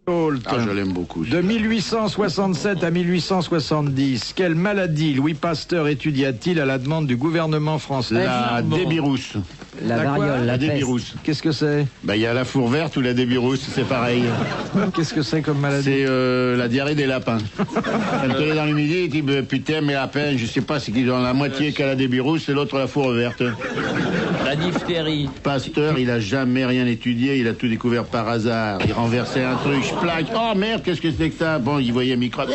Holt. Ah, je l'aime beaucoup. De 1867 à 1870, quelle maladie Louis Pasteur étudia-t-il à la demande du gouvernement français? La débirrousse. La variole, La la peste. débirrousse. Qu'est-ce que c'est? Il y a la four verte ou la débirrousse, c'est pareil. Qu'est-ce que c'est comme maladie? C'est la diarrhée des lapins. Quand elle est dans le midi, il dit putain, mais lapin, je sais pas, c'est qu'ils ont la moitié qui a la débirrousse et l'autre la four verte. La diphtérie. Pasteur, il a jamais rien étudié, il a tout découvert par hasard. Il renversait un truc, plaque. Oh merde, qu'est-ce que c'est que ça? Bon, il voyait un microbe.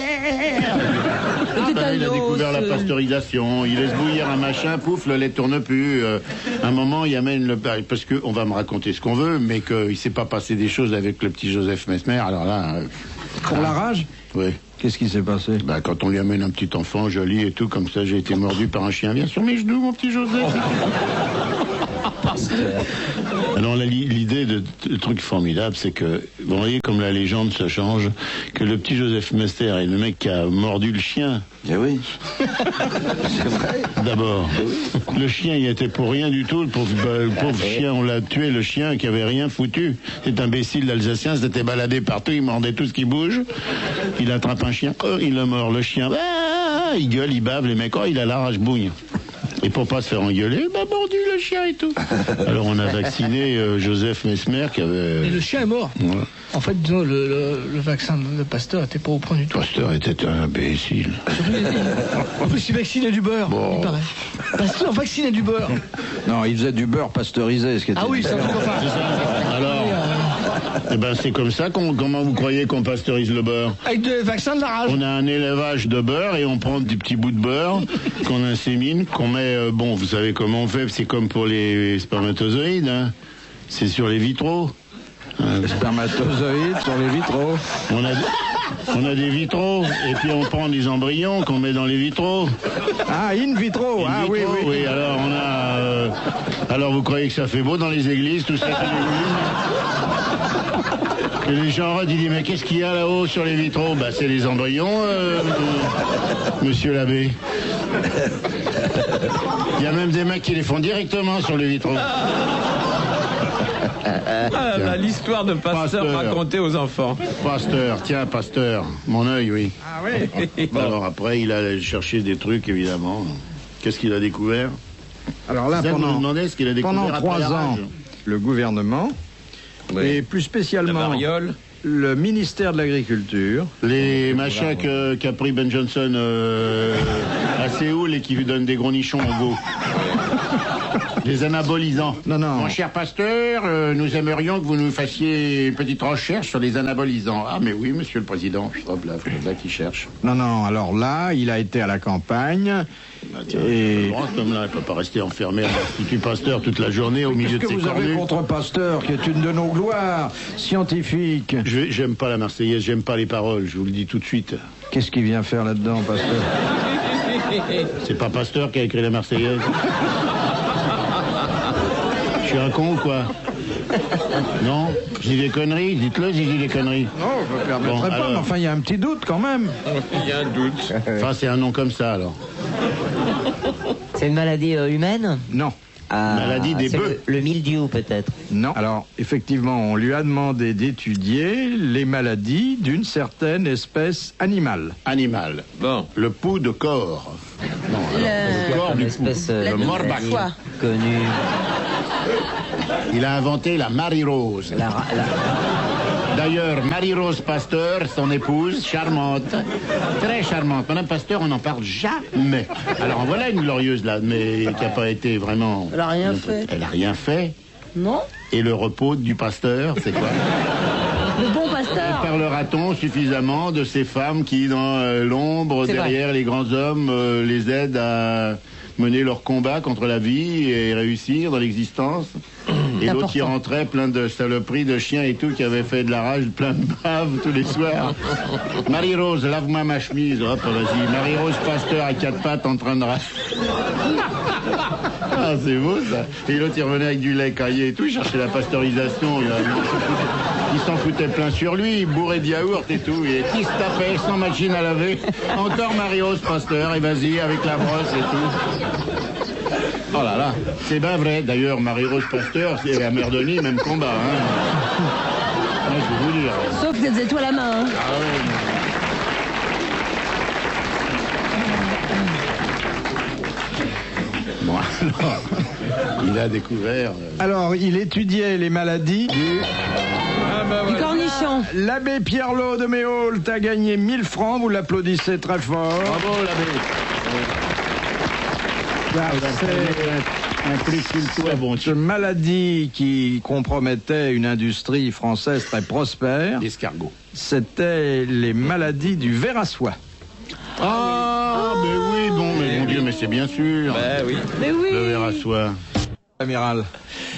Il a découvert la pasteurisation. Il laisse bouillir un machin, pouf, le lait tourne plus. Un moment, il amène le... Parce qu'on va me raconter ce qu'on veut, mais qu'il s'est pas passé des choses avec le petit Joseph Mesmer. Alors là... Pour la rage? Oui. Qu'est-ce qui s'est passé? Quand on lui amène un petit enfant joli et tout, comme ça, j'ai été mordu par un chien. Viens sur mes genoux, mon petit Joseph. Alors l'idée de truc formidable, c'est que, vous voyez comme la légende se change, que le petit Joseph Mester est le mec qui a mordu le chien. Eh oui. C'est vrai. D'abord, le chien il était pour rien du tout, le pauvre chien, on l'a tué, le chien qui avait rien foutu. Cet imbécile d'Alsacien s'était baladé partout, il mordait tout ce qui bouge. Il attrape un chien, il le mord, le chien, il gueule, il bave, les mecs, il a la rage bougne. Et pour pas se faire engueuler, il m'a mordu le chien et tout. Alors on a vacciné Joseph Mesmer qui avait... Et le chien est mort. Ouais. En fait, disons, le vaccin de Pasteur était pas au point du tout. Pasteur était un imbécile. En plus, il vaccinait du beurre, il paraît. Pasteur vaccinait du beurre. Non, il faisait du beurre pasteurisé, ce qui était... Ah oui, ça, C'est ça. Alors, c'est comme ça comment vous croyez qu'on pasteurise le beurre? avec le vaccin de la rage. On a un élevage de beurre et on prend des petits bouts de beurre qu'on insémine, qu'on met... vous savez comment on fait, c'est comme pour les spermatozoïdes, hein. C'est sur les vitraux. Les spermatozoïdes sur les vitraux. On a des vitraux, et puis on prend des embryons qu'on met dans les vitraux. Ah, in vitro. In vitro, oui. Alors on a... alors vous croyez que ça fait beau dans les églises, tout ça? Et les gens ils disent, mais qu'est-ce qu'il y a là-haut sur les vitraux? C'est les embryons, monsieur l'abbé. Il y a même des mecs qui les font directement sur les vitraux. L'histoire de Pasteur racontée aux enfants. Pasteur, tiens, Pasteur, mon œil, oui. Ah oui. Bon. Alors après, il a cherché des trucs, évidemment. Qu'est-ce qu'il a découvert? Alors là, Ça, vous nous demandez ce qu'il a découvert pendant après 3 la ans, rage. le gouvernement, et plus La spécialement variole. le ministère de l'Agriculture, Les machins qu'a pris Ben Johnson à Séoul et qui lui donnent des gros nichons en go. Des anabolisants. Non. Mon cher Pasteur, nous aimerions que vous nous fassiez une petite recherche sur les anabolisants. Ah, mais oui, monsieur le président. Hop là, là qui cherche. Non, alors là, il a été à la campagne. Et... cet homme-là, il ne peut pas rester enfermé à l'Institut Pasteur toute la journée au milieu de Qu'est-ce ses que vous avez cornues. contre Pasteur, qui est une de nos gloires scientifiques? J'aime pas la Marseillaise, j'aime pas les paroles, je vous le dis tout de suite. Qu'est-ce qu'il vient faire là-dedans, Pasteur? C'est pas Pasteur qui a écrit la Marseillaise. Je suis un con ou quoi? Non? Je dis des conneries? Dites-le si je dis des conneries. Non, je ne me permettrai pas, mais enfin, il y a un petit doute quand même. Il y a un doute. Enfin, c'est un nom comme ça, alors. C'est une maladie humaine? Non. Maladie des c'est bœufs. le mildiou, peut-être. Non. Alors, effectivement, on lui a demandé d'étudier les maladies d'une certaine espèce animale. Animal. Bon. Le pouls de corps. Non, le corps Une du espèce le de morbac. maladie connue. Il a inventé la Marie-Rose. D'ailleurs, Marie-Rose Pasteur, son épouse, charmante, très charmante. Madame Pasteur, on n'en parle jamais. Alors en voilà une glorieuse là, mais qui n'a pas été vraiment... Elle a rien fait. Elle a rien fait. Non? Et le repos du pasteur, c'est quoi? Le bon pasteur. Parlera-t-on suffisamment de ces femmes qui, dans l'ombre, derrière les grands hommes, les aident à mener leur combat contre la vie et réussir dans l'existence? Et l'autre qui rentrait plein de saloperies, de chiens et tout, qui avait fait de la rage, plein de bave tous les soirs. Marie-Rose, lave-moi ma chemise. Hop, vas-y. Marie-Rose Pasteur à 4 pattes en train de rage. Ah, c'est beau ça. Et l'autre il revenait avec du lait caillé et tout, il cherchait la pasteurisation. Il s'en foutait plein sur lui, bourré de yaourt et tout. Et qui se tapait sans machine à laver. Encore Marie-Rose Pasteur, et vas-y avec la brosse et tout. Oh là là, c'est bien vrai. D'ailleurs, Marie-Rose Pasteur, c'est la mère Denis, même combat. Hein. Ouais, je vais vous dire. sûr. Sauf que des étoiles à la main. Hein. Ah oui. Bon, alors, il a découvert... Alors, il étudiait les maladies du... Du cornichon. L'abbé Pierre-Lot de Méholt a gagné 1000 francs, vous l'applaudissez très fort. Bravo, l'abbé. Un prix qu'il soit bon. Cette maladie qui compromettait une industrie française très prospère, L'escargot. c'était les maladies du ver à soie. Ah, mais oui, bon, mais mon Dieu, mais c'est bien sûr. Ben oui. Mais oui. Le verre à soie. Amiral.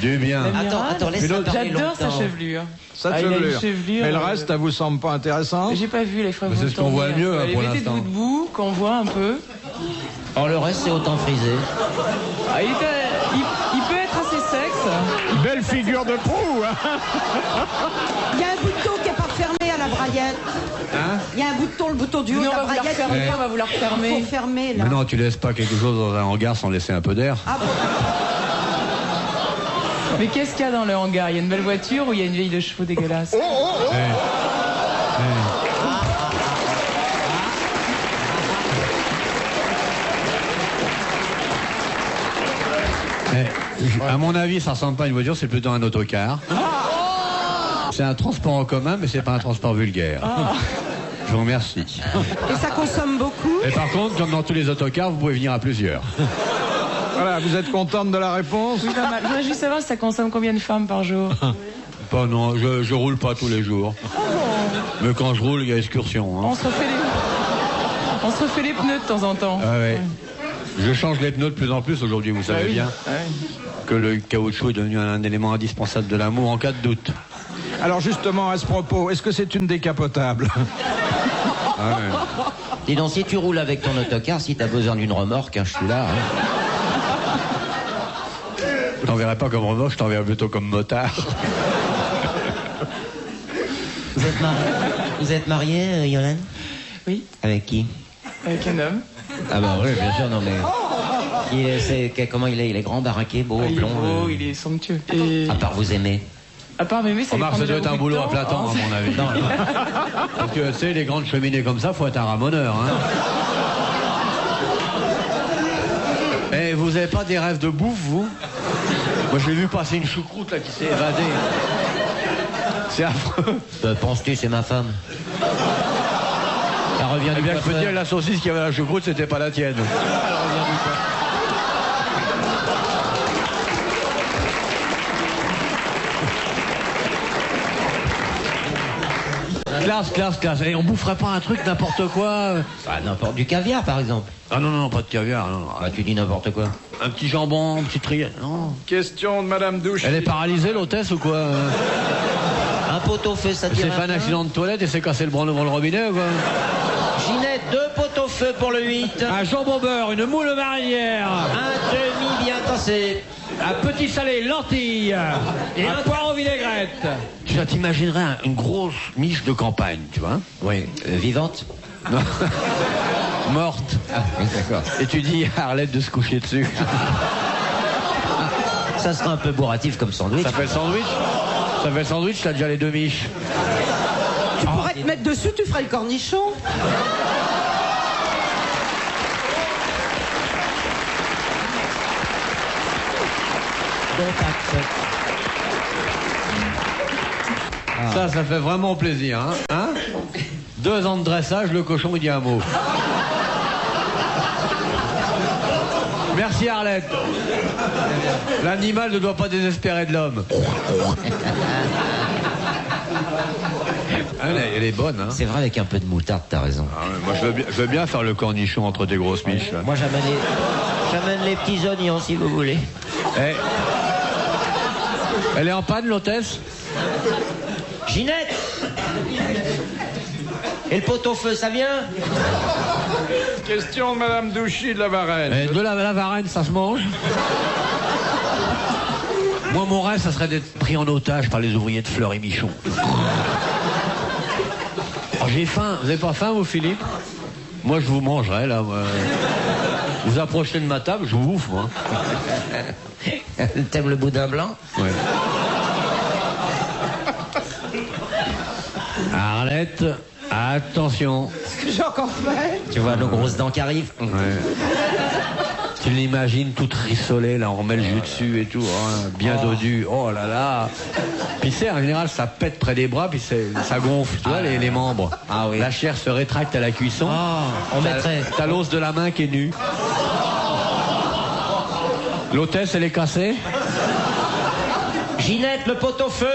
Du bien. Attends, laisse-moi parler J'adore sa longtemps. chevelure. Ça Ah, il a une chevelure. chevelure, Mais le reste, ça vous semble pas intéressant? J'ai pas vu les frères. C'est ce qu'on voit le mieux, hein, pour mettez l'instant. debout, qu'on voit un peu. Alors le reste, c'est autant frisé. Ah, il peut être assez sexe. Belle figure de proue, hein. Il y a un bouton qui n'est pas fermé à la braillette. Il y a un bouton, le bouton du haut de Non, on la va vous la braillette. refermer, on va vous la refermer. Il faut fermer, là. Mais non, tu laisses pas quelque chose dans un hangar sans laisser un peu d'air. Ah bon. Mais qu'est-ce qu'il y a dans le hangar? Il y a une belle voiture ou il y a une vieille de chevaux dégueulasse? À mon avis, ça ressemble pas à une voiture, c'est plutôt un autocar. C'est un transport en commun, mais c'est pas un transport vulgaire. Je vous remercie. Et ça consomme beaucoup. Et par contre, comme dans tous les autocars, vous pouvez venir à plusieurs. Voilà, vous êtes contente de la réponse? Oui, pas mal. Je voudrais juste savoir si ça consomme combien de femmes par jour. Pas non, je roule pas tous les jours. Mais quand je roule, il y a excursion. Hein. On se refait les pneus de temps en temps. Ah ouais. Je change les pneus de plus en plus aujourd'hui, vous savez bien que le caoutchouc est devenu un élément indispensable de l'amour en cas de doute. Alors justement, à ce propos, est-ce que c'est une décapotable? Dis donc, si tu roules avec ton autocar, si t'as besoin d'une remorque, hein, je suis là. Hein. Je t'enverrai pas comme remorque, je t'enverrai plutôt comme motard. Vous êtes marié, Yolande? Oui. Avec qui? Avec un homme. Ah bah oui, bien sûr, non mais... Comment il est? Il est grand, baraqué, beau, Il est blond. beau, il est somptueux. Et À part vous aimer. à part m'aimer, ça lui Remarque, prend ça doit déjà être un beaucoup de boulot à temps. plein temps, à mon avis. Parce que, tu sais, les grandes cheminées comme ça, faut être un ramoneur. Hein. Et vous avez pas des rêves de bouffe, vous? Moi, je l'ai vu passer une choucroute, là, qui s'est évadée. C'est affreux. Penses-tu, c'est ma femme? Ça revient Eh du bien, je peux te coiffeur. dire, la saucisse qu'il y avait à la choucroute, c'était pas la tienne. Classe. Et on boufferait pas un truc n'importe quoi? Ah, n'importe du caviar, par exemple. Ah non, pas de caviar. Non. Bah, tu dis n'importe quoi. Un petit jambon, un petit trier. Non. Question de Madame Douche. Elle est paralysée, l'hôtesse, ou quoi? Un pot-au-feu, ça Elle tire s'est fait un accident de toilette et s'est cassé le bras devant le robinet, ou quoi? Ginette, 2 pot-au-feu pour le 8. Un jambon beurre, une moule marinière, Un demi bien tassé. un petit salé, lentilles et un poireau vinaigrette. Tu t'imaginerais une grosse miche de campagne, tu vois? Oui, vivante. Non. Morte. Ah, oui, d'accord. Et tu dis à Arlette de se coucher dessus. Ça sera un peu bourratif comme sandwich. Ça fait le sandwich? Ça fait le sandwich, t'as déjà les 2 miches. Tu pourrais te mettre dessus, tu ferais le cornichon. Bon tact. Ça fait vraiment plaisir, hein? 2 ans de dressage, le cochon il dit un mot. Merci Arlette. L'animal ne doit pas désespérer de l'homme. Elle est bonne, hein? C'est vrai, avec un peu de moutarde, t'as raison. Ah ouais, moi je veux bien faire le cornichon entre des grosses miches. Là. Moi, j'amène les petits oignons, si vous voulez. Eh. Elle est en panne, l'hôtesse? Ginette! Et le pot-au-feu, ça vient? Question de Madame Douchy de la Varenne. Eh, de la Varenne, ça se mange? Moi, mon rêve, ça serait d'être pris en otage par les ouvriers de Fleury-Michon. Oh, j'ai faim. Vous avez pas faim, vous, Philippe? Moi, je vous mangerai, là. Vous approchez de ma table, je vous bouffe, moi. T'aimes le boudin blanc? Ouais. Arlette, attention. Ce que j'ai encore fait. Tu vois nos grosses dents qui arrivent. Ouais. Tu l'imagines toute rissolée, là, on remet le jus dessus et tout, hein, bien dodu. Oh là là. Puis c'est, en général, ça pète près des bras, puis ça gonfle, tu vois, les membres. Ah oui. La chair se rétracte à la cuisson. On mettrait. T'as l'os de la main qui est nu. L'hôtesse, elle est cassée. Ginette, le pot-au-feu.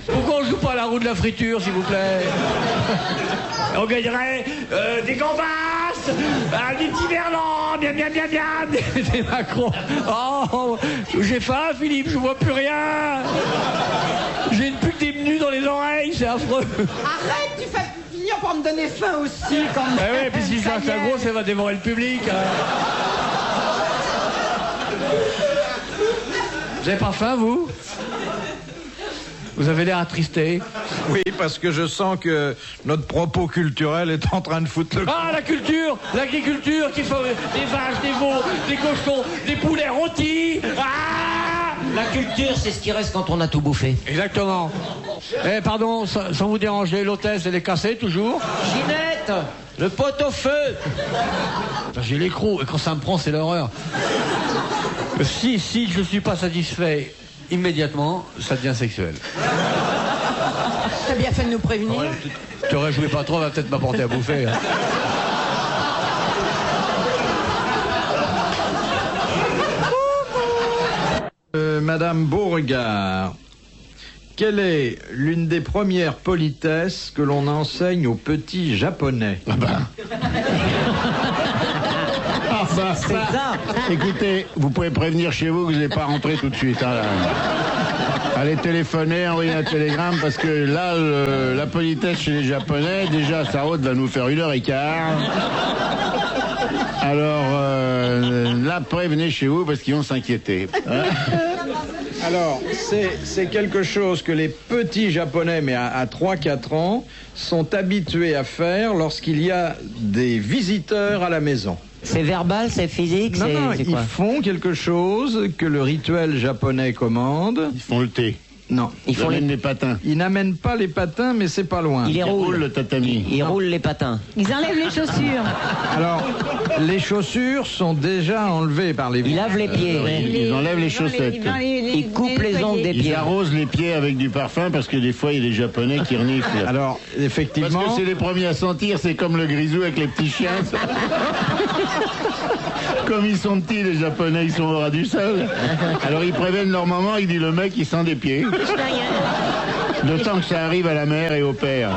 Pourquoi on joue pas à la roue de la friture, s'il vous plaît? On gagnerait des gambasses, des petits verlans, bien, des macrons. Oh, j'ai faim, Philippe, je vois plus rien. J'ai une pute d'émenu dans les oreilles, c'est affreux. Arrête, tu fais finir par me donner faim aussi quand même. Eh oui, puis si ça gros, ça va dévorer le public. Vous avez pas faim, vous? Vous avez l'air attristé. Oui, parce que je sens que notre propos culturel est en train de foutre le... Ah, la culture, l'agriculture qui fait des vaches, des veaux, des cochons, des poulets rôtis. Ah! La culture, c'est ce qui reste quand on a tout bouffé. Exactement. Eh, pardon, sans vous déranger, l'hôtesse, elle est cassée, toujours? Ginette, le pot-au-feu. J'ai l'écrou, et quand ça me prend, c'est l'horreur. Si je suis pas satisfait immédiatement, ça devient sexuel. T'as bien fait de nous prévenir. Ouais, te réjouis pas trop, va peut-être m'apporter à bouffer. Hein. Madame Beauregard, quelle est l'une des premières politesses que l'on enseigne aux petits japonais? C'est ça. Écoutez, vous pouvez prévenir chez vous que je n'ai pas rentré tout de suite. Hein, là. Allez téléphoner, envoyer un télégramme, parce que là, la politesse chez les Japonais, déjà, sa route va nous faire 1h15. Alors, là, prévenez chez vous, parce qu'ils vont s'inquiéter. Alors, c'est quelque chose que les petits Japonais, mais à 3-4 ans, sont habitués à faire lorsqu'il y a des visiteurs à la maison. C'est verbal, c'est physique, non, c'est ils quoi? font quelque chose que le rituel japonais commande. Ils font le thé. Non. Ils amènent les patins. Ils n'amènent pas les patins, mais c'est pas loin. Ils roulent le tatami. Ils roulent les patins. Ils enlèvent les chaussures. Alors, les chaussures sont déjà enlevées par les... Ils lavent les pieds. Ils enlèvent les chaussettes. Ils coupent les ongles des Ils pieds. arrosent les pieds avec du parfum, parce que des fois, il y a des Japonais qui reniflent. Alors, effectivement... Parce que c'est les premiers à sentir, c'est comme le grisou avec les petits chiens. Comme ils sont petits, les Japonais, ils sont au ras du sol. Alors ils préviennent leur maman, ils disent le mec, il sent des pieds. D'autant que ça arrive à la mère et au père.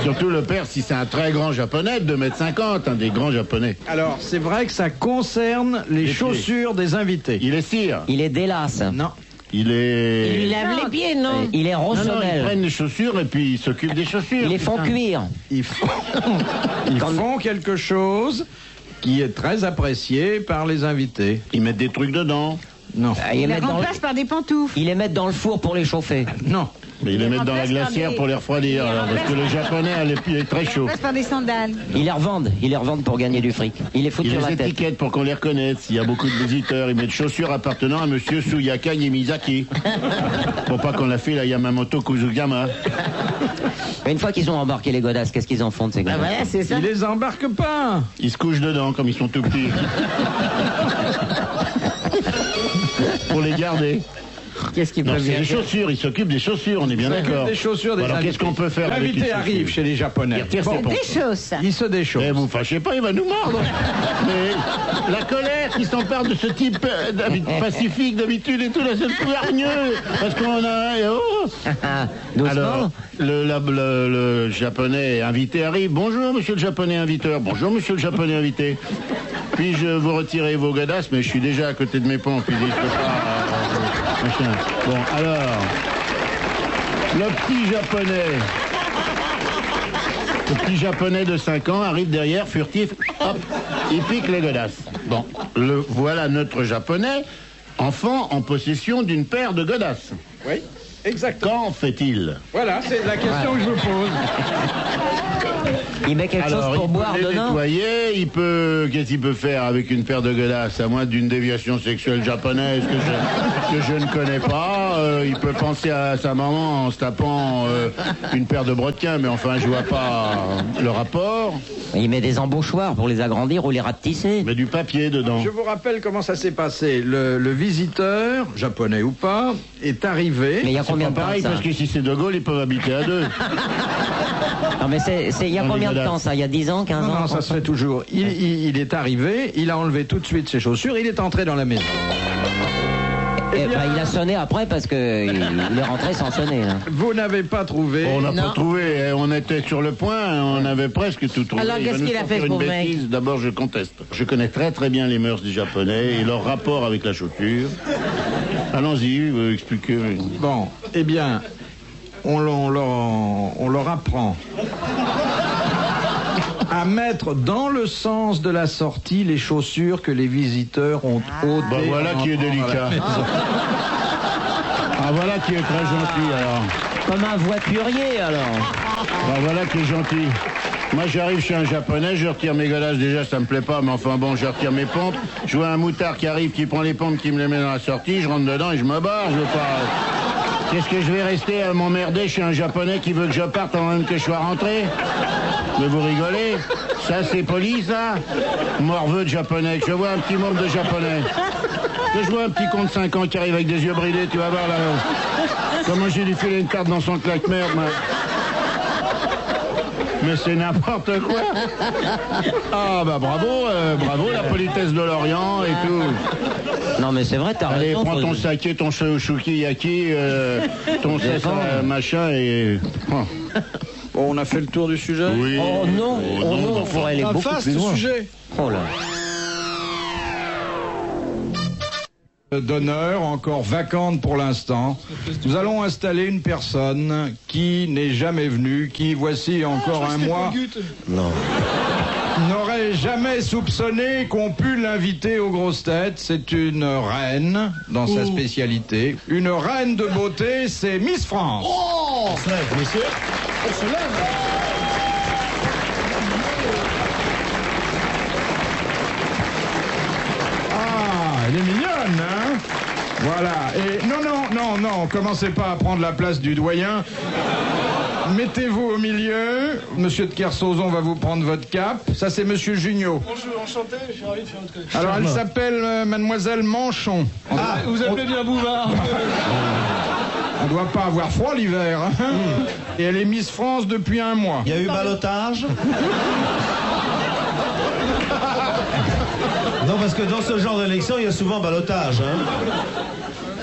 Surtout le père, si c'est un très grand Japonais, de 2,50 m, un des grands Japonais. Alors, c'est vrai que ça concerne les chaussures des invités. Il est cire. Il est délasse. Non. Il est... Ils lavent les pieds, non? Il est Non, ils rossonel. prennent les chaussures et puis ils s'occupent des chaussures. Ils les font putain. cuire. Ils font quelque chose qui est très apprécié par les invités. Ils mettent des trucs dedans. Non. Ils Ils les mettent dans le... remplacent par des pantoufles. Ils les mettent dans le four pour les chauffer. Non. Mais ils les mettent dans la remplacent par glacière des- pour les refroidir, alors, parce que le Japonais a les pieds très Ils chauds. remplacent par des sandales. Ils les revendent pour gagner du fric. Ils les foutent Ils sur la les tête. étiquettent pour qu'on les reconnaisse. S'il y a beaucoup de visiteurs, ils mettent chaussures appartenant à monsieur Suyaka Yemizaki. Pour pas qu'on la file à Yamamoto Kuzugama. Mais une fois qu'ils ont embarqué les godasses, qu'est-ce qu'ils en font de ces godasses? Voilà, c'est ça. Ils les embarquent pas. Ils se couchent dedans comme ils sont tout petits. Pour les garder. Qu'est-ce qu'ils Non, peuvent c'est bien les faire? chaussures, ils s'occupent des chaussures, on est bien Ils s'occupent d'accord. des chaussures des Alors invités. qu'est-ce qu'on peut faire avec L'invité les arrive chaussures? chez les Japonais. Il retire ses pompes. Des choses. Il se déchausse. Eh, vous fâchez pas, il va nous mordre. Mais la colère qui s'empare de ce type pacifique d'habitude et tout, là, c'est plus hargneux. Parce qu'on a... Oh. Doucement. Alors, le japonais invité arrive. Bonjour, monsieur le japonais inviteur. Bonjour, monsieur le japonais invité. Puis-je vous retirer vos godasses, mais je suis déjà à côté de mes pompes. Il dit, je peux pas... machin. Bon, alors... Le petit japonais de 5 ans arrive derrière, furtif, hop, il pique les godasses. Bon, voilà notre japonais, enfant en possession d'une paire de godasses. Oui. Exactement. Quand fait-il? Voilà, c'est la question que je vous pose. Il met quelque chose pour boire Il peut les dedans. nettoyer, qu'est-ce qu'il peut faire avec une paire de godasses, à moins d'une déviation sexuelle japonaise que je ne connais pas. Il peut penser à sa maman en se tapant une paire de brodequins, mais enfin, je vois pas le rapport. Il met des embauchoirs pour les agrandir ou les rapetisser. Mais du papier dedans. Je vous rappelle comment ça s'est passé. Le visiteur, japonais ou pas, est arrivé. Mais il y a combien de temps Pareil, ça? parce que si c'est De Gaulle, ils peuvent habiter à deux. Non mais il y a Dans combien les de temps ça? Il y a 10 ans, 15 ans? Non, ça serait toujours. Il est arrivé, il a enlevé tout de suite ses chaussures, il est entré dans la maison. Eh ben, il a sonné après parce que il est rentré sans sonner. Là. Vous n'avez pas trouvé. On n'a pas trouvé, on était sur le point, on avait presque tout trouvé. Alors, qu'est-ce qu'il a fait, ce une pauvre mec? bêtise. D'abord, je conteste. Je connais très très bien les mœurs des Japonais et leur rapport avec la chaussure. Allons-y, expliquez. Bon, eh bien, on leur apprend à mettre dans le sens de la sortie les chaussures que les visiteurs ont ôtées. Bah voilà qui est délicat. Ah voilà qui est très gentil alors. Comme un voiturier alors. Bah voilà qui est gentil. Moi j'arrive chez un japonais, je retire mes godasses, déjà ça me plaît pas, mais enfin bon, je retire mes pompes. Je vois un moutard qui arrive, qui prend les pompes, qui me les met dans la sortie, je rentre dedans et je me barre, je veux pas... Qu'est-ce que je vais rester à m'emmerder chez un japonais qui veut que je parte avant même que je sois rentré? Mais vous rigolez? Ça c'est poli ça? Morveux de japonais, que je vois un petit membre de japonais. Que je vois un petit con de 5 ans qui arrive avec des yeux bridés, tu vas voir là. Comment j'ai dû filer une carte dans son claque-merde, moi. Mais c'est n'importe quoi. Ah bah bravo la politesse de l'Orient et tout. Non mais c'est vrai, t'as Allez, raison. prends ton saké, ton sukiyaki, ton machin et... Oh. Bon, on a fait le tour du sujet. Oui. Oh non, on pourrait aller beaucoup plus loin. sujet. Oh là. D'honneur, encore vacante pour l'instant. Nous allons installer une personne qui n'est jamais venue, qui, voici encore un mois, n'aurait jamais soupçonné qu'on pût l'inviter aux grosses têtes. C'est une reine dans sa spécialité. Une reine de beauté, c'est Miss France. Oh, monsieur, on se lève. Ah, elle est mignonne, hein? Voilà. Et non, commencez pas à prendre la place du doyen. Mettez-vous au milieu. Monsieur de Kersauzon va vous prendre votre cape. Ça, c'est Monsieur Junio. Bonjour, enchanté, je suis ravi de faire votre connaissance. Alors, elle s'appelle Mademoiselle Manchon. Vous appelez bien Bouvard. On ne doit pas avoir froid l'hiver. Hein? Et elle est Miss France depuis un mois. Il y a eu ballottage. Non, parce que dans ce genre d'élection, il y a souvent ballottage. Hein.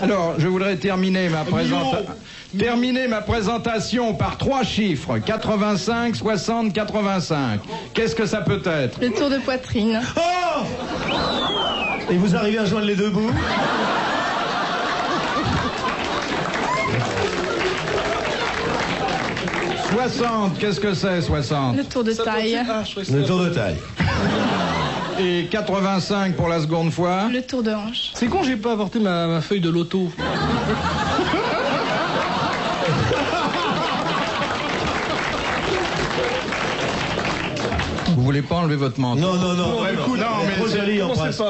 Alors, je voudrais terminer ma présentation par 3 chiffres. 85, 60, 85. Qu'est-ce que ça peut être? Le tour de poitrine. Oh! Et vous arrivez à joindre les deux bouts? « 60, qu'est-ce que c'est, 60 » Le tour de taille. Le tour de taille. Et 85 pour la seconde fois. Le tour de hanche. C'est con, j'ai pas apporté ma feuille de loto. Vous voulez pas enlever votre manteau? Non. Non, mais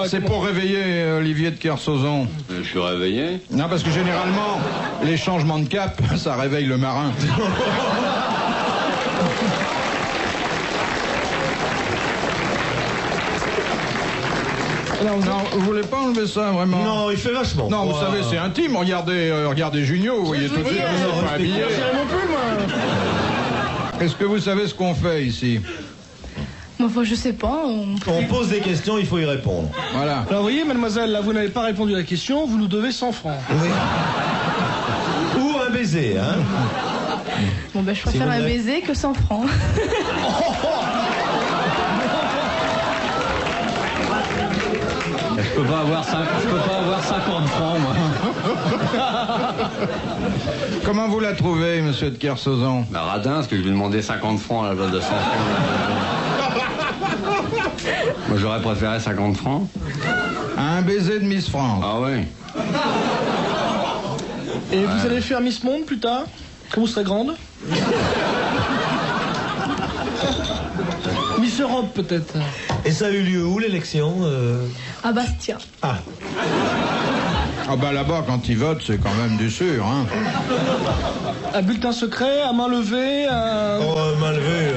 c'est pour réveiller Olivier de Kersauzon. Je suis réveillé. Non, parce que généralement, les changements de cap, ça réveille le marin. Non, vous voulez pas enlever ça, vraiment? Non, il fait vachement. Non, vous savez, c'est intime. Regardez Junio, vous voyez tout de suite, vous n'êtes pas habillé. Est-ce que vous savez ce qu'on fait ici? Enfin, je sais pas. On pose des questions, il faut y répondre. Voilà. Alors, vous voyez, mademoiselle, là, vous n'avez pas répondu à la question, vous nous devez 100 francs. Oui. Ou un baiser, hein. Bon, ben, je préfère un baiser que 100 francs. Je peux pas avoir 50 francs, moi. Comment vous la trouvez, monsieur de Kersauzon? Bah, radin, parce que je lui ai demandé 50 francs à la place de 100 francs. Moi, j'aurais préféré 50 francs. Un baiser de Miss France. Ah oui. Et vous allez faire Miss Monde plus tard, quand vous serez grande? Miss Europe peut-être. Et ça a eu lieu où l'élection À Bastia. Ah. Ah bah là-bas, quand ils votent, c'est quand même du sûr, hein. Un bulletin secret, à main levée, Oh, main levée.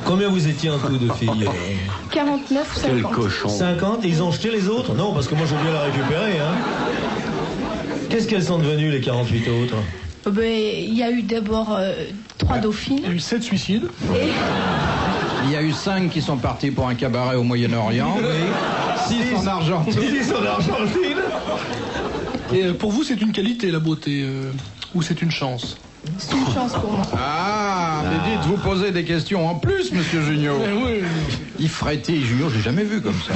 Combien vous étiez en tout de filles 49 ou 50. Quel cochon. 50, et ils ont jeté les autres? Non, parce que moi je veux bien la récupérer, hein. Qu'est-ce qu'elles sont devenues, les 48 autres? Il y a eu d'abord 3 dauphines. il y a eu 7 suicides. Et Il y a eu 5 qui sont partis pour un cabaret au Moyen-Orient. 6 en Argentine. 6 en Argentine. Et pour vous, c'est une qualité, la beauté, ou c'est une chance? c'est une chance pour moi. Ah, mais dites, vous posez des questions en plus, monsieur Junio. Oui. Yves Fréty, Junio, j'ai jamais vu comme ça.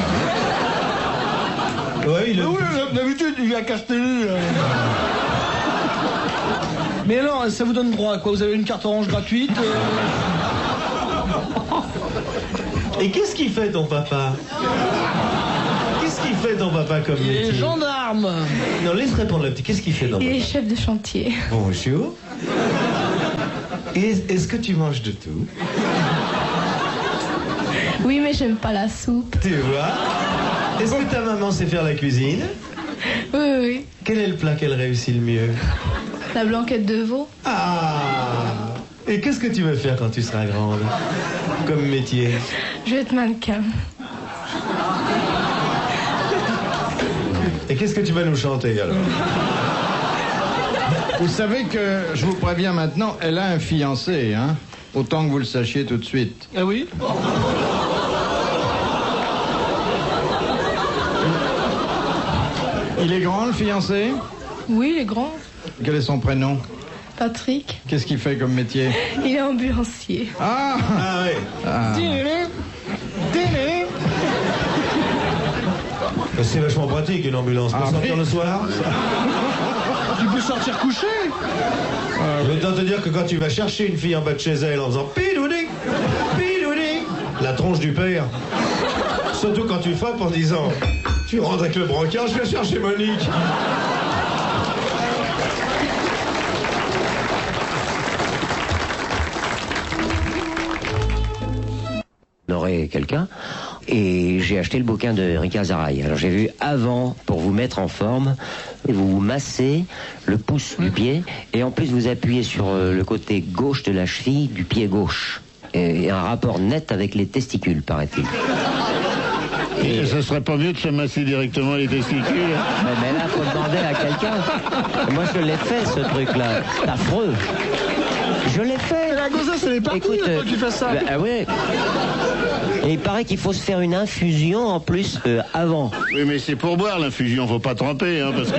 Ouais, il a... Oui, d'habitude, il vient à Castelli. Mais alors, ça vous donne droit à quoi? Vous avez une carte orange gratuite Et qu'est-ce qu'il fait ton papa? Qu'est-ce qu'il fait ton papa comme Il métier? est gendarme. Non, laisse répondre la petite. Qu'est-ce qu'il fait ton Il papa? est chef de chantier. Bonjour. Est-ce que tu manges de tout? Oui, mais j'aime pas la soupe. Tu vois? Est-ce que ta maman sait faire la cuisine? Oui. Quel est le plat qu'elle réussit le mieux? La blanquette de veau. Ah! Et qu'est-ce que tu veux faire quand tu seras grande? Comme métier? Je vais être mannequin. Et qu'est-ce que tu vas nous chanter alors? Vous savez que, je vous préviens maintenant, elle a un fiancé, hein. Autant que vous le sachiez tout de suite. Ah oui? Il est grand, le fiancé? Oui, il est grand. Quel est son prénom? Patrick. Qu'est-ce qu'il fait comme métier? Il est ambulancier. Ah! Ah oui. C'est vachement pratique une ambulance. Pour sortir le soir? Tu peux sortir couché. Je vais te dire que quand tu vas chercher une fille en bas de chez elle en faisant pidouding, pidouding, la tronche du père. Surtout quand tu frappes en disant tu rentres avec le brancard, je vais chercher Monique. Honorer quelqu'un et j'ai acheté le bouquin de Rika Zaraï. Alors j'ai vu avant, pour vous mettre en forme, vous vous massez le pouce du pied et en plus vous appuyez sur le côté gauche de la cheville du pied gauche et un rapport net avec les testicules, paraît-il. Et ça serait pas mieux de se masser directement les testicules? Mais là, faut demander à quelqu'un. Moi, je l'ai fait, ce truc-là. C'est affreux. Je l'ai fait. La gosse, elle est partie. Écoute, que tu fasses ça. Ah ouais. Et il paraît qu'il faut se faire une infusion en plus avant. Oui, mais c'est pour boire l'infusion, faut pas tremper, hein, parce que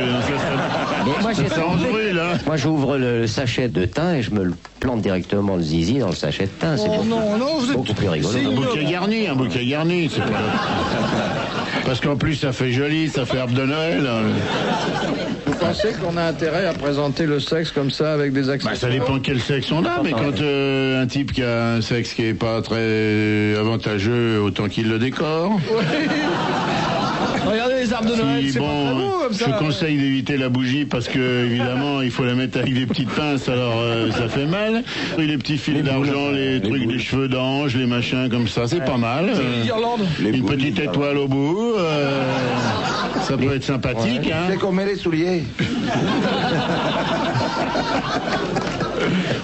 ça en brûle, hein. Moi, j'ouvre le sachet de thym et je me le plante directement le zizi dans le sachet de thym. C'est beaucoup plus rigolo. Un bouquet garni, c'est pas... Parce qu'en plus, ça fait joli, ça fait arbre de Noël. Vous pensez qu'on a intérêt à présenter le sexe comme ça avec des accessoires? Ça dépend quel sexe on a, mais quand un type qui a un sexe qui est pas très avantageux, autant qu'il le décore. Oui. Regardez les arbres de Noël, c'est pas très beau comme ça. Je conseille d'éviter la bougie parce que, évidemment, il faut la mettre avec des petites pinces, alors ça fait mal. Et les petits fils d'argent, les trucs des cheveux d'ange, les machins comme ça, c'est pas mal. Une petite étoile au bout, ça peut être sympathique. Hein. C'est comme les souliers.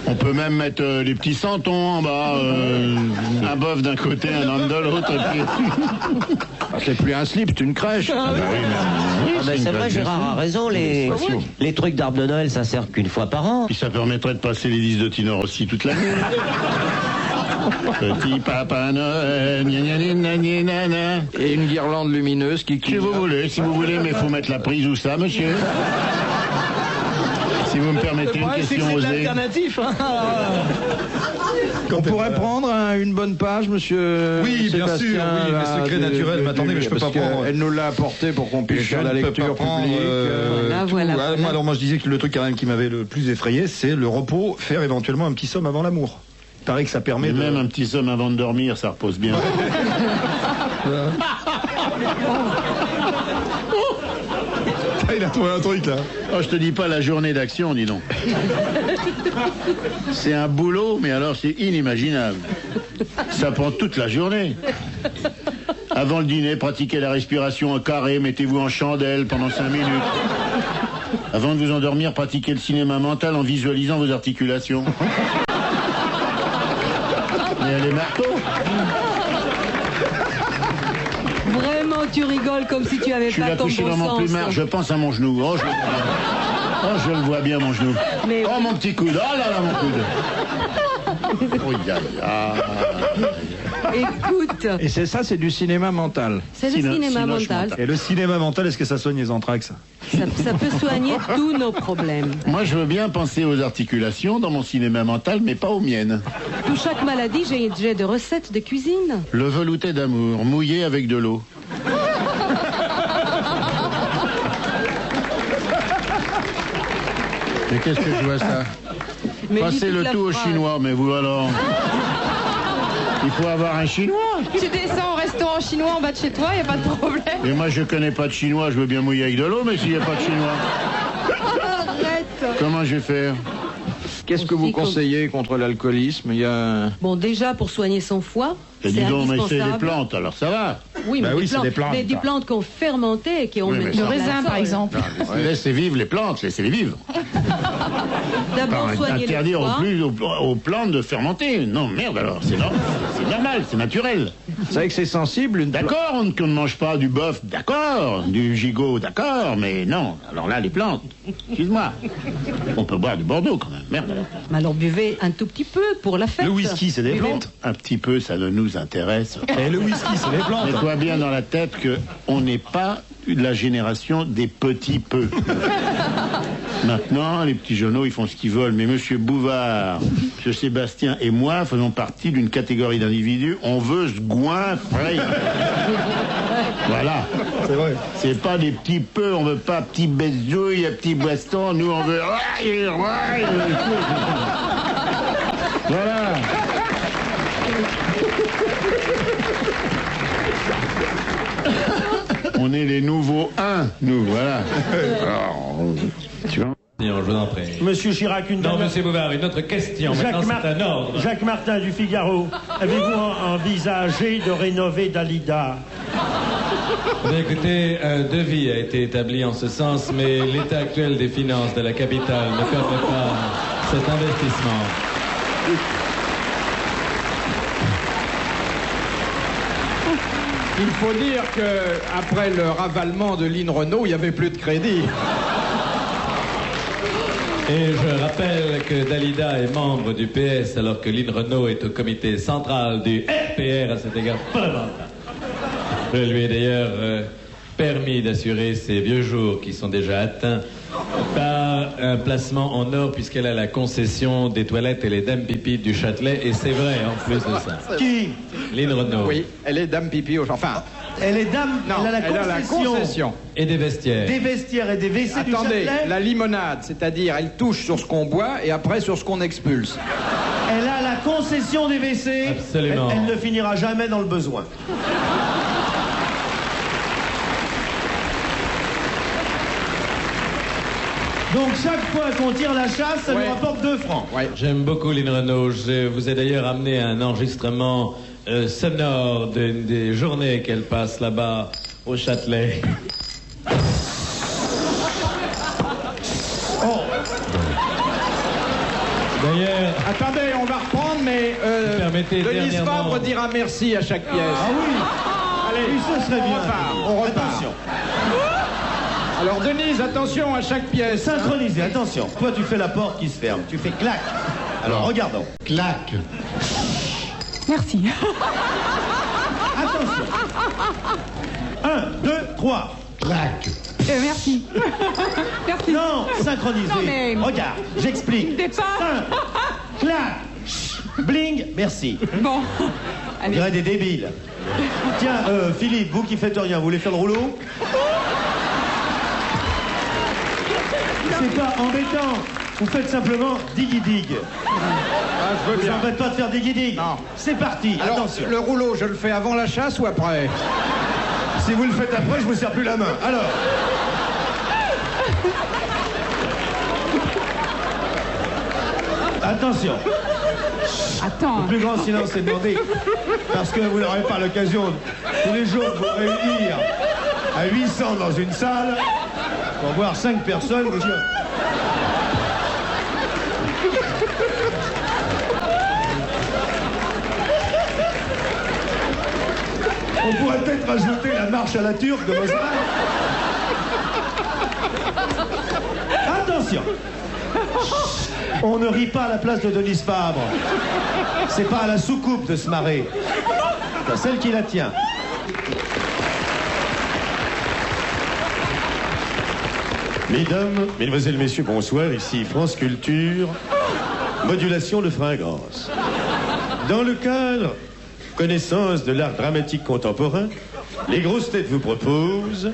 On peut même mettre les petits santons en bas, un bof d'un côté, un homme de l'autre. C'est plus un slip, c'est une crèche. C'est vrai, Gérard a raison, les trucs d'arbre de Noël, ça sert qu'une fois par an. Puis ça permettrait de passer les disques de Tino Rossi toute l'année. Petit papa Noël, gna gna gna gna gna gna. Et une guirlande lumineuse qui Si vous voulez, mais il faut mettre la prise où ça, monsieur. Si vous me permettez une question osée. Alternatif, hein. On pourrait prendre une bonne page, monsieur. Oui, bien Sébastien, sûr, oui, mes secrets naturels. Mais attendez, mais je peux pas prendre. Elle nous l'a apporté pour qu'on puisse faire la lecture publique. Alors moi je disais que le truc quand même qui m'avait le plus effrayé, c'est le repos, faire éventuellement un petit somme avant l'amour. Il paraît que ça permet même un petit somme avant de dormir, ça repose bien. trouvé un truc là. Oh, je te dis pas la journée d'action, dis donc. C'est un boulot, mais alors c'est inimaginable. Ça prend toute la journée. Avant le dîner, pratiquez la respiration en carré, mettez-vous en chandelle pendant 5 minutes. Avant de vous endormir, pratiquez le cinéma mental en visualisant vos articulations. Mais elle est marteau. Vraiment, tu rigoles comme si tu avais Je suis pas là ton couché bon dans mon sens. plumard, je pense à mon genou. Oh, je le vois bien, mon genou. Mais oh, oui. mon petit coude. Oh là là, mon coude. Oh, Écoute. Et c'est ça, c'est du cinéma mental. C'est le cinéma mental. Et le cinéma mental, est-ce que ça soigne les anthrax? Ça peut soigner tous nos problèmes. Moi, je veux bien penser aux articulations dans mon cinéma mental, mais pas aux miennes. Pour chaque maladie, j'ai des recettes de cuisine. Le velouté d'amour, mouillé avec de l'eau. Mais qu'est-ce que je vois ça? Passez le tout au chinois, mais vous alors. Il faut avoir un chinois. Tu descends au restaurant chinois en bas de chez toi, y a pas de problème. Et moi, je connais pas de chinois, je veux bien mouiller avec de l'eau, mais s'il n'y a pas de chinois. Arrête. Comment je vais faire? Qu'est-ce que vous conseillez contre l'alcoolisme? Il y a... Bon, déjà, pour soigner son foie, Et c'est dis donc, mais c'est indispensable. des plantes, alors ça va. Oui, mais, Bah oui, c'est des plantes. mais des plantes qu'on fermentait, qui ont Oui, mais Le ça- raisin, par exemple. Laissez vivre les plantes, laissez-les vivre. D'abord, Pas soigner le interdire foie. aux plantes de fermenter. Non, merde alors, c'est normal, c'est naturel. Vous savez que c'est sensible. D'accord, on ne mange pas du bœuf, d'accord, du gigot, d'accord, mais non, alors là, les plantes, excuse-moi, on peut boire du Bordeaux quand même, merde alors. Mais alors, buvez un tout petit peu pour la fête. Le whisky, c'est des Buvez- plantes. Un petit peu, ça ne nous intéresse. Et le whisky, c'est des plantes. Mets-toi bien dans la tête qu'on n'est pas la génération des petits peu. Maintenant, les petits jeunes, ils font ce qu'ils veulent. Mais Monsieur Bouvard, Monsieur Sébastien et moi faisons partie d'une catégorie d'individus. On veut ce goinfrer. Voilà. C'est vrai. C'est pas des petits peu. On veut pas petits besouilles, petits boistons. Nous, on veut... Voilà. On est les nouveaux 1, nous, voilà. Alors, tu vois. Je vous en prie. Monsieur Chirac, une Non, dernière- monsieur Bouvard, une autre question. Maintenant, c'est un ordre. Jacques Martin du Figaro, avez-vous envisagé de rénover Dalida? Eh bien, écoutez, un devis a été établi en ce sens, mais l'état actuel des finances de la capitale ne permet pas cet investissement. Il faut dire qu'après le ravalement de Lynn Renault, il n'y avait plus de crédit. Et je rappelle que Dalida est membre du PS alors que Lynn Renault est au comité central du RPR à cet égard fondamental. Je lui ai d'ailleurs permis d'assurer ses vieux jours qui sont déjà atteints par un placement en or puisqu'elle a la concession des toilettes et les dames pipi du Châtelet et c'est vrai en plus de ça. Qui? Lynn Renault. Oui, elle est dame pipi au... Enfin, Elle est dame, non, elle a la concession. Et des vestiaires. Des vestiaires et des WC du attendez, Châtelet. la limonade, c'est-à-dire elle touche sur ce qu'on boit et après sur ce qu'on expulse. Elle a la concession des WC. Absolument. Elle ne finira jamais dans le besoin. Donc chaque fois qu'on tire la chasse, ça Ouais. nous rapporte 2 francs. J'aime beaucoup Lynn Renault. Je vous ai d'ailleurs amené un enregistrement sonore des journées qu'elle passe là-bas au Châtelet. D'ailleurs... Attendez, on va reprendre, mais permettez Denise dernièrement- Fabre dira merci à chaque pièce. Ah oui. Allez, Oui, ce serait on bien. repart, on repart. Attention. Alors Denise, attention à chaque pièce. Synchronisé, attention. Toi, tu fais la porte qui se ferme. Tu fais clac. Alors, regardons. Clac. Merci. Attention. 1, 2, 3. Clac. Merci. Merci. Non, synchronisé. Non, mais- Regarde, j'explique. Départ. Clac. Bling, merci. Bon. On dirait des débiles. Tiens, Philippe, vous qui faites rien, vous voulez faire le rouleau? C'est pas embêtant. Vous faites simplement dig-dig. je veux Vous bien. embête pas de faire dig-dig. Non. C'est parti, Alors, attention. le rouleau, je le fais avant la chasse ou après? Si vous le faites après, je vous serre plus la main. Alors. Attention. Attends. Le plus grand silence est demandé. Parce que vous n'aurez pas l'occasion tous les jours de vous réunir à 800 dans une salle pour voir 5 personnes vous dire. On pourrait peut-être rajouter la marche à la turque de Mozart. Attention. On ne rit pas à la place de Denise Fabre. C'est pas à la soucoupe de se marrer. C'est celle qui la tient. Mesdames, mesdemoiselles, messieurs, bonsoir. Ici France Culture, modulation de fringance. Dans le cadre connaissance de l'art dramatique contemporain, les grosses têtes vous proposent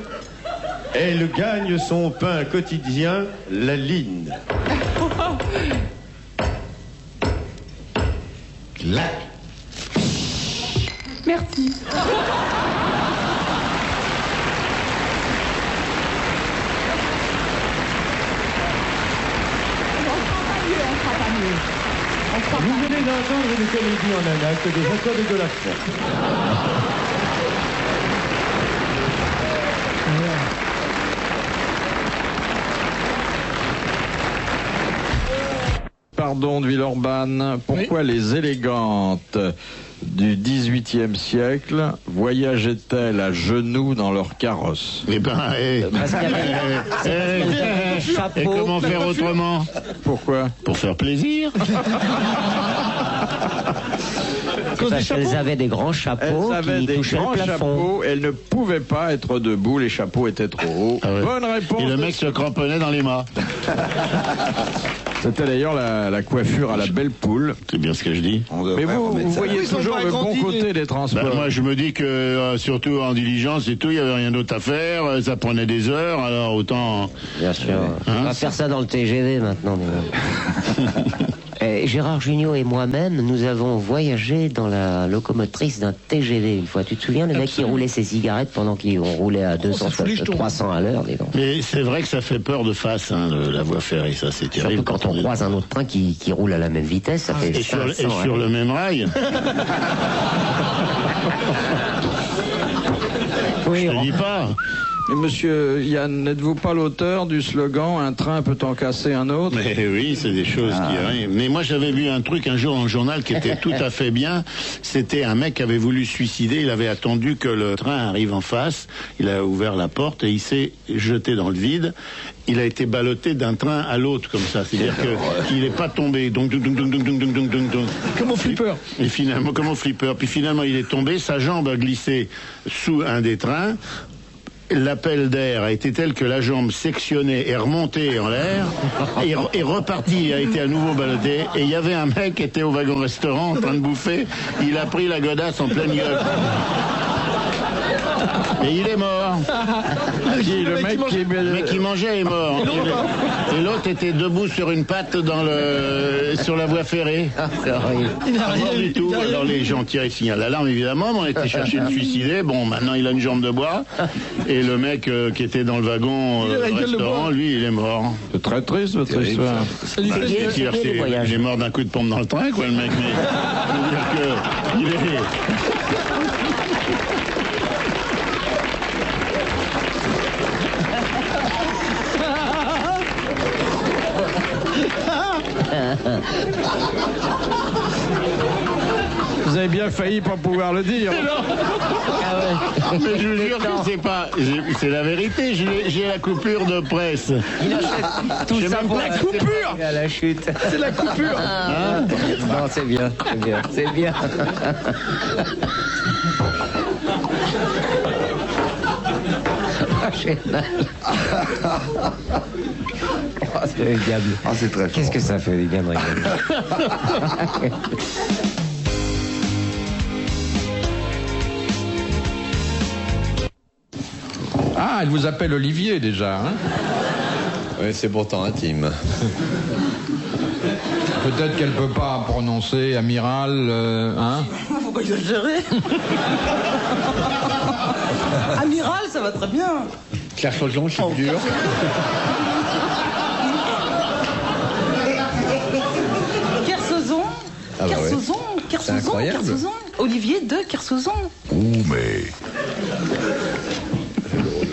Elle gagne son pain quotidien, la ligne. Là. Merci. Vous venez d'entendre une comédie en un acte de Jacob et de la Fond. Pardon de Villeurbanne, pourquoi les élégantes du XVIIIe siècle voyageaient-elles à genoux dans leur carrosse? Eh ben, et comment faire autrement? Pourquoi? Pour faire plaisir. Parce qu'elles avaient des grands chapeaux qui touchaient le plafond. Elles ne pouvaient pas être debout, les chapeaux étaient trop hauts. Ah ouais. Bonne réponse. Et le mec se cramponnait dans les mâts. C'était d'ailleurs la coiffure à la belle poule. C'est bien ce que je dis. Mais vous voyez toujours le bon côté des transports. Ben moi, je me dis que, surtout en diligence et tout, il n'y avait rien d'autre à faire. Ça prenait des heures, alors autant... Bien sûr. On va faire ça dans le TGV maintenant. Gérard Jugnot et moi-même, nous avons voyagé dans la locomotrice d'un TGV une fois. Tu te souviens, le mec qui roulait ses cigarettes pendant qu'on roulait à 200, 300 à l'heure. Mais c'est vrai que ça fait peur de face, la voie ferrée, ça c'est terrible. Surtout quand on croise un autre train qui roule à la même vitesse, ça fait 500, et sur le même rail. Oui, je te dis pas. Mais monsieur Yann, n'êtes-vous pas l'auteur du slogan « Un train peut en casser un autre » ? Mais oui, c'est des choses qui arrivent. Mais moi, j'avais vu un truc un jour dans le journal qui était tout à fait bien. C'était un mec qui avait voulu se suicider. Il avait attendu que le train arrive en face. Il a ouvert la porte et il s'est jeté dans le vide. Il a été ballotté d'un train à l'autre comme ça. C'est-à-dire qu'il n'est pas tombé. Donc. Comme au flipper. Et finalement, comme au flipper. Puis finalement, il est tombé. Sa jambe a glissé sous un des trains. L'appel d'air a été tel que la jambe sectionnée est remontée en l'air et repartie, a été à nouveau ballotté. Et il y avait un mec qui était au wagon-restaurant en train de bouffer. Il a pris la godasse en pleine gueule. Et il est mort. Le mec qui mangeait est mort. Et l'autre était debout sur une patte sur la voie ferrée. C'est horrible. Pas mort du tout. Alors les gens tiraient signal d'alarme évidemment, mais on était chercher le suicider. Bon, maintenant il a une jambe de bois. Et le mec qui était dans le wagon restaurant, lui, il est mort. C'est très triste votre histoire. Il est mort d'un coup de pompe dans le train, quoi, le mec. Mais je veux dire que il est... Vous avez bien failli pas pouvoir le dire. Mais je vous jure que c'est pas... C'est la vérité, j'ai la coupure de presse. Tout ça pour la coupure. À la chute. C'est la coupure. Non, c'est bien, c'est bien, c'est bien. Oh, c'est le diable. Ah, c'est très fort. Qu'est-ce que ça fait, les gars, de rigoler. Ah, elle vous appelle Olivier déjà, hein? Oui, c'est pourtant intime. Peut-être qu'elle peut pas prononcer amiral, hein? Faut pas exagérer. Amiral, ça va très bien. Claire Chaujon, je suis dur. Kersauzon, incroyable. Kersauzon. Olivier de Kersauzon. Mais...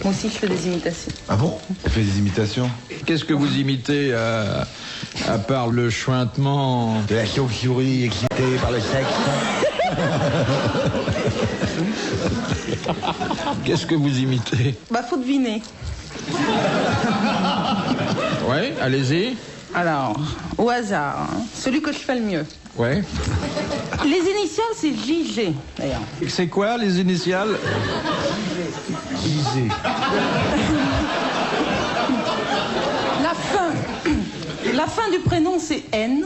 Moi aussi, je fais des imitations. Ah bon? On fait des imitations? Qu'est-ce que vous imitez à part le chuintement de la chauve-souris excitée par le sexe? Qu'est-ce que vous imitez? Bah, faut deviner. Ouais, allez-y. Alors, au hasard, hein, celui que je fais le mieux. Ouais. Les initiales, c'est JG, d'ailleurs. C'est quoi, les initiales? Lisez. La fin du prénom, c'est N.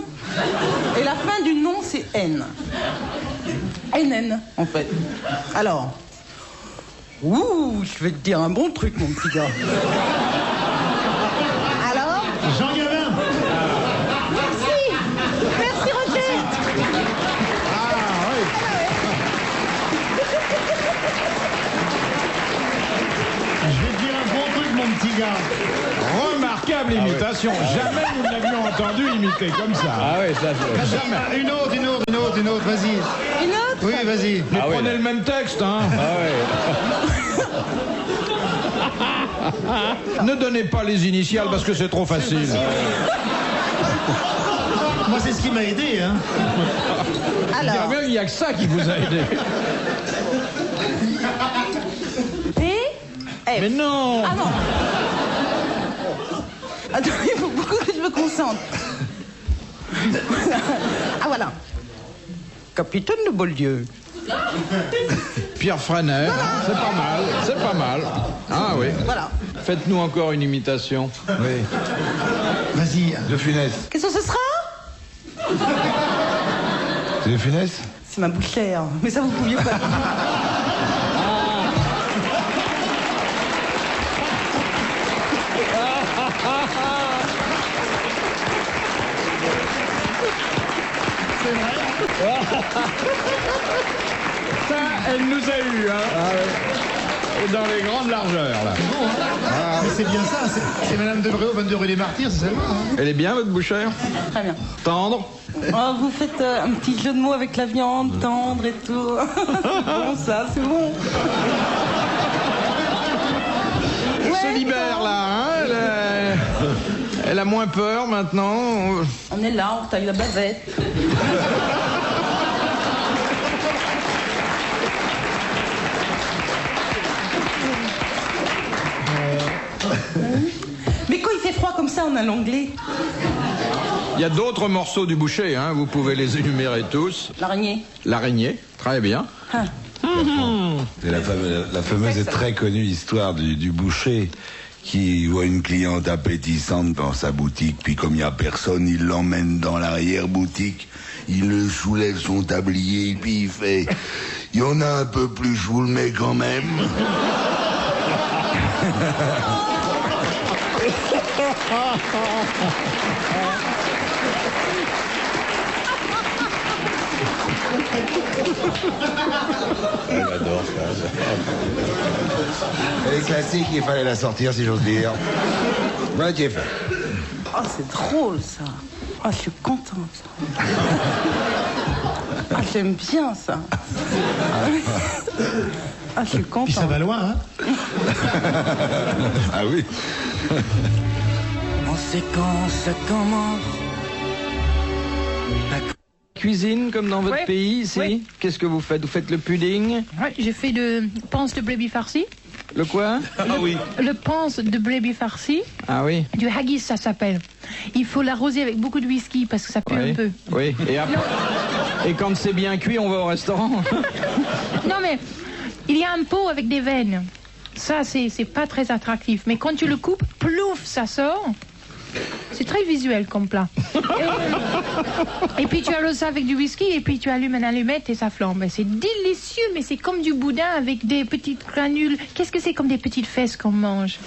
Et la fin du nom, c'est N. NN, en fait. Alors, je vais te dire un bon truc, mon petit gars. Alors? Jean Gabin. Merci, Roger. Je vais te dire un bon truc, mon petit gars. Remarquable imitation. Jamais nous ne l'avions entendu imiter comme ça. Ah oui, ça c'est... Jamais. Une autre, vas-y. Une autre? Oui, vas-y. Mais prenez le même texte, hein. Ne donnez pas les initiales parce que c'est trop facile. Moi, c'est ce qui m'a aidé, hein. Alors. Il n'y a que ça qui vous a aidé. P, F. Mais non. Ah non. Attends, il faut beaucoup que je me concentre. Ah voilà. Capitaine de Boldieu. Pierre Franer, voilà. C'est pas mal, c'est pas mal. Ah oui. Voilà. Faites-nous encore une imitation. Oui. Vas-y. De Funès. Qu'est-ce que ce sera? C'est de Funès? C'est ma bouchère. Mais ça, vous pouviez pas. Ça, elle nous a eu, hein. Dans les grandes largeurs, là. Mais c'est bien ça, c'est Madame Debré au 22 rue des Martyrs, c'est celle-là. Hein. Elle est bien, votre bouchère? Très bien. Tendre? Oh, vous faites un petit jeu de mots avec la viande, tendre et tout. C'est bon, ça, c'est bon. Elle se libère, là, hein. Elle a moins peur, maintenant. On est là, on taille la bavette. Mais quand il fait froid comme ça, on a l'anglais. Il y a d'autres morceaux du boucher, hein. Vous pouvez les énumérer tous. L'araignée. L'araignée, très bien. Ah. C'est la fameuse et très connue histoire du boucher qui voit une cliente appétissante dans sa boutique, puis comme il n'y a personne, il l'emmène dans l'arrière-boutique, il le soulève son tablier, puis il fait « Il y en a un peu plus, je vous le mets quand même. » J'adore ça. Elle est classique, il fallait la sortir si j'ose dire. Ouais, tu es fait. Oh, c'est drôle, ça. Oh, je suis contente. Ah, j'aime bien ça. Ah, je suis contente. Puis ça va loin, hein. Ah oui. En séquence commence. Cuisine comme dans votre Ouais. pays ici. Ouais. Qu'est-ce que vous faites? Vous faites le pudding? Ouais, j'ai fait le panse de brebis farci. Le quoi? Le panse de brebis farci. Ah oui. Du haggis, ça s'appelle. Il faut l'arroser avec beaucoup de whisky parce que ça pue Oui. un peu. Oui. Et après, et quand c'est bien cuit, on va au restaurant. Non mais, il y a un pot avec des veines. Ça, c'est pas très attractif. Mais quand tu le coupes, plouf, ça sort. C'est très visuel comme plat. Et puis tu arroses ça avec du whisky et puis tu allumes une allumette et ça flambe. C'est délicieux, mais c'est comme du boudin avec des petites granules. Qu'est-ce que c'est comme des petites fesses qu'on mange?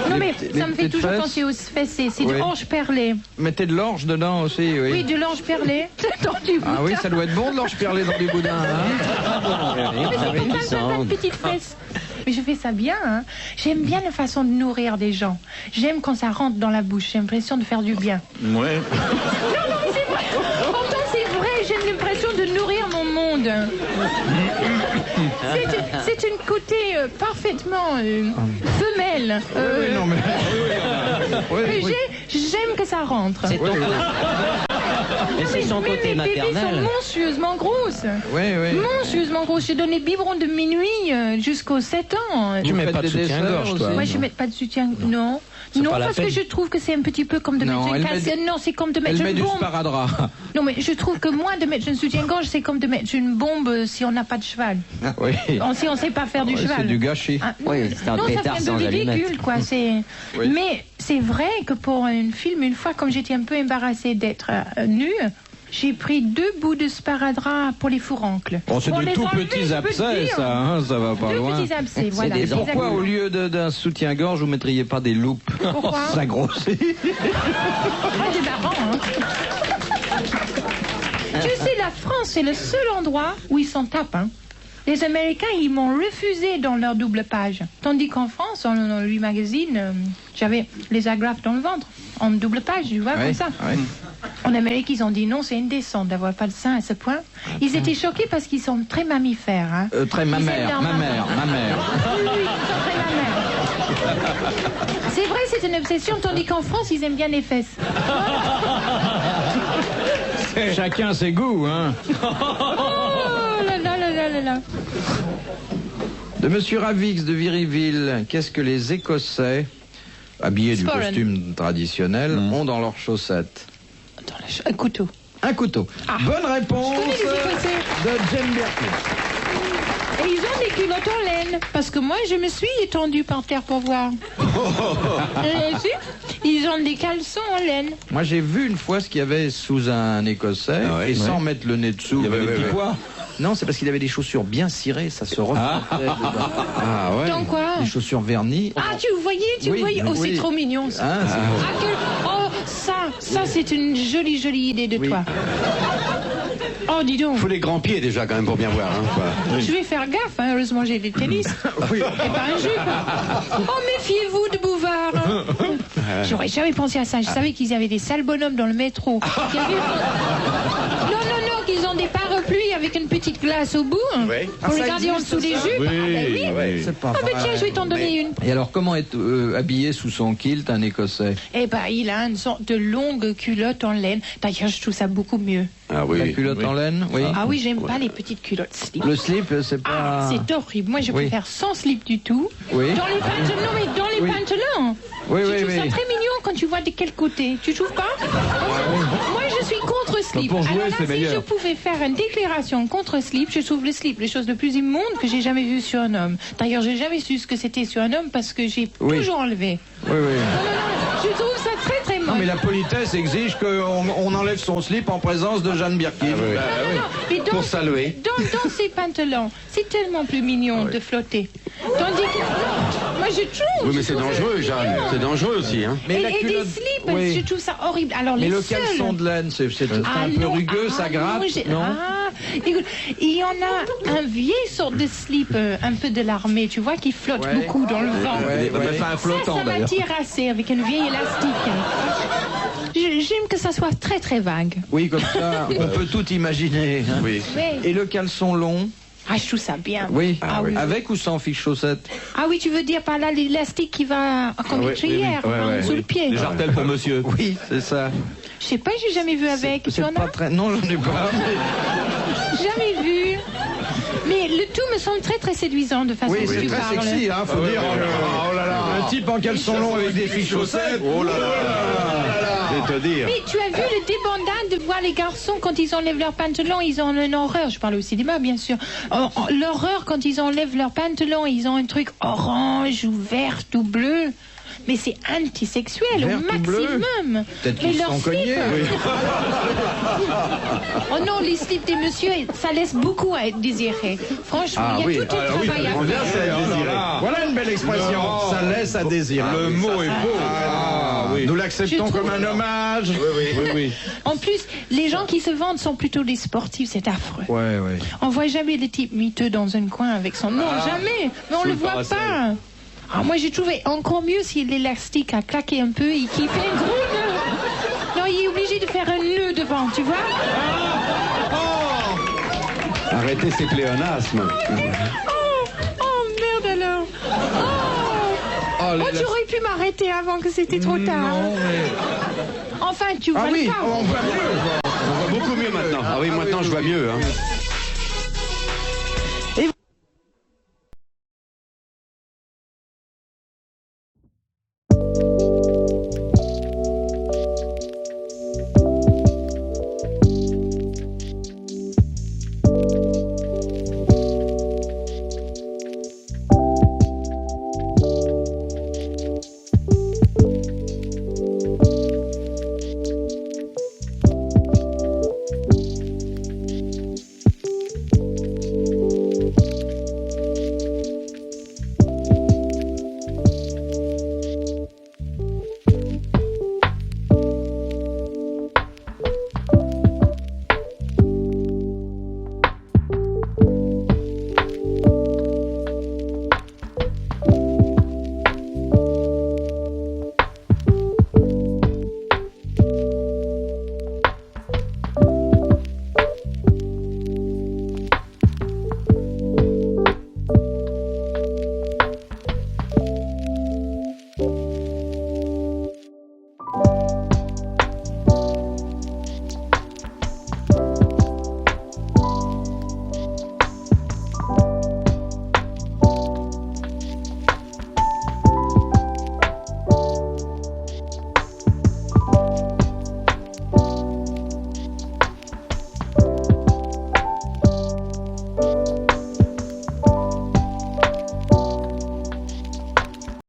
Non mais ça me fait petites toujours fesses? penser aux fessées. C'est Oui. de l'orge perlée. Mettez de l'orge dedans aussi, oui. Oui, de l'orge perlée. Dans du boudin. Ah oui, ça doit être bon de l'orge perlée dans du boudin, hein. Mais ça fait plein de petites fesses. Mais je fais ça bien, hein. J'aime bien la façon de nourrir des gens. J'aime quand ça rentre dans la bouche. J'ai l'impression de faire du bien. Ouais. Non, mais c'est vrai. Pourtant, c'est vrai. J'ai l'impression de nourrir C'est une côté parfaitement femelle. Oui, non, mais... Mais j'aime que ça rentre. C'est ton côté. Mais c'est son côté mes bébés sont maternel. monstrueusement grosses. Oui. Monstrueusement grosses. Je donne les biberons de minuit jusqu'aux 7 ans. Tu mets pas de soutien-gorge, toi? Moi, je ne mets pas de soutien. Non. Non, pas la parce peine. que je trouve que c'est un petit peu comme de mettre une calcium. Non, c'est comme de mettre Elle met une du bombe. sparadrap. Non, mais je trouve que moi, de mettre un soutien-gorge, c'est comme de mettre une bombe si on n'a pas de cheval. Oui. Si on ne sait pas faire du cheval. C'est du gâchis. Ah, Oui, c'est un non, pétard ça fait sans un peu allumette. ridicule, quoi. Oui. Mais c'est vrai que pour un film, une fois, comme j'étais un peu embarrassée d'être nue, j'ai pris 2 bouts de sparadrap pour les fourrancles. Bon, c'est Pour de les tout enlever, petits je peux te abcès, dire. ça, hein, ça va pas 2 loin. petits abcès, voilà. Et Exactement. pourquoi, au lieu d'un soutien-gorge, vous mettriez pas des loupes? Pourquoi Ça grossit. Ah, c'est marrant, hein. Tu sais, la France, c'est le seul endroit où ils s'en tapent, hein. Les Américains, ils m'ont refusé dans leur double page. Tandis qu'en France, dans le magazine, j'avais les agrafes dans le ventre, en double page, tu vois, comme ça. Oui. En Amérique, ils ont dit non, c'est indécent d'avoir pas de sein à ce point. Ils étaient choqués parce qu'ils sont très mammifères. Hein. Très mammaire. Oui, ils sont très mammaires. C'est vrai, c'est une obsession, tandis qu'en France, ils aiment bien les fesses. Chacun ses goûts, hein. Oh là là là là là là. De Monsieur Ravix de Viryville, qu'est-ce que les Écossais, habillés du Sporran. costume traditionnel, ont dans leurs chaussettes? Un couteau. Un couteau. Bonne réponse Je connais les Écossais. de Jane Birkin. Et ils ont des culottes en laine. Parce que moi, je me suis étendue par terre pour voir. Si, ils ont des caleçons en laine. Moi, j'ai vu une fois ce qu'il y avait sous un Écossais, et sans mettre le nez dessous. Il y avait des petits pois. Non, c'est parce qu'il avait des chaussures bien cirées, ça se reflétait dedans. Ah ouais. Dans quoi? Des chaussures vernies. Ah, tu voyais, Oui, Oh, oui. c'est trop mignon, ça. Hein, c'est- Oh, ça, c'est une jolie idée de toi. Oh, dis donc. Faut les grands pieds déjà quand même pour bien voir. Hein, quoi. Je vais faire gaffe, hein. Heureusement j'ai des tennis. Oui. Et pas un jupe. Oh, méfiez-vous de Bouvard. Hein. J'aurais jamais pensé à ça. Je savais qu'ils avaient des sales bonhommes dans le métro. Non, qu'ils ont des parapluies avec une petite glace au bout. Oui. Pour les garder en dessous des jupes. Oui. C'est pas Ah, mais vrai. tiens, je vais t'en donner une. Et alors, comment est habillé sous son kilt un Écossais? Eh ben, il a une sorte de longue culotte en laine. D'ailleurs, je trouve ça beaucoup mieux. Ah oui. La culotte en laine? Oui. Ah oui, j'aime pas les petites culottes slip. Le slip, c'est pas... Ah, c'est horrible. Moi, je Oui. préfère sans slip du tout. Oui. Dans les pantalons, non, mais dans les Oui. pantalons. Oui, je oui, trouve ça oui. très mignon quand tu vois de quel côté. Tu trouves pas? Moi, je suis contre slip. Pour jouer, Alors là, c'est si meilleur. je pouvais faire une déclaration contre slip, je trouve le slip les choses de plus immonde que j'ai jamais vu sur un homme. D'ailleurs, j'ai jamais su ce que c'était sur un homme parce que j'ai Oui. toujours enlevé. Oui, oui. Je trouve ça très très Non, moche. mais la politesse exige qu'on enlève son slip en présence de Jeanne Birkin. Mais dans, Pour saluer. dans ces pantalons, c'est tellement plus mignon de flotter. Tandis que moi je trouve. Oui, mais c'est dangereux, Jeanne. C'est dangereux aussi. Hein. Mais Et, la et des culotte- slips, oui. je trouve ça horrible. Alors Mais les le seuls. caleçon de laine, c'est un peu non, rugueux, ça gratte, non? Écoute, il y en a un vieil sorte de slip, un peu de l'armée, tu vois, qui flotte Ouais. beaucoup dans le vent. Ouais, ouais. Enfin, un flottant Ça d'ailleurs. m'attire assez avec une vieille élastique. J'aime que ça soit très très vague. Oui, comme ça, on peut tout imaginer. hein. Oui. Ouais. Et le caleçon long? Ah, je trouve ça bien. Oui. Ah oui. Avec ou sans fiche chaussette? Ah oui, tu veux dire par là l'élastique qui va comme une trière sous le pied. Les jartelles pour monsieur. Oui, c'est ça. Je sais pas, j'ai jamais vu avec. Tu en C'est pas as très... Non, j'en ai pas. jamais vu. Mais le tout me semble très très séduisant de façon Oui, que c'est tu très parles. sexy, hein, faut dire. Oh là là. Un type en caleçon long avec des fiches chaussettes. Oh là là. Je vais te dire. Mais tu as vu le débandade de voir les garçons quand ils enlèvent leurs pantalons, ils ont une horreur. Je parle au cinéma, bien sûr. L'horreur quand ils enlèvent leurs pantalons, ils ont un truc orange ou vert ou bleu. Mais c'est antisexuel Vert au ou bleu. maximum. Peut-être Mais qu'ils se leurs sont cognés. slips- Oh non, les slips des messieurs, ça laisse beaucoup à être désiré. Franchement, il y a tout un travail à faire. Voilà une belle expression. Ça laisse à désirer. Le mot est beau. Nous l'acceptons Je comme trouve- un hommage. Oui. En plus, les gens qui se vendent sont plutôt des sportifs, c'est affreux. Ouais, ouais. On voit jamais le type miteux dans un coin avec son... Non, jamais. Mais on le voit pas. Ah, moi, j'ai trouvé encore mieux si l'élastique a claqué un peu et qu'il fait un gros nœud. Non, il est obligé de faire un nœud devant, tu vois. Arrêtez ces pléonasmes. Oh merde alors. Oh, tu aurais pu m'arrêter avant que c'était trop tard. Non, mais... Enfin, tu vois Ah oui, le cas. on voit mieux. On voit beaucoup mieux maintenant. Ah oui, maintenant je vois mieux. Hein.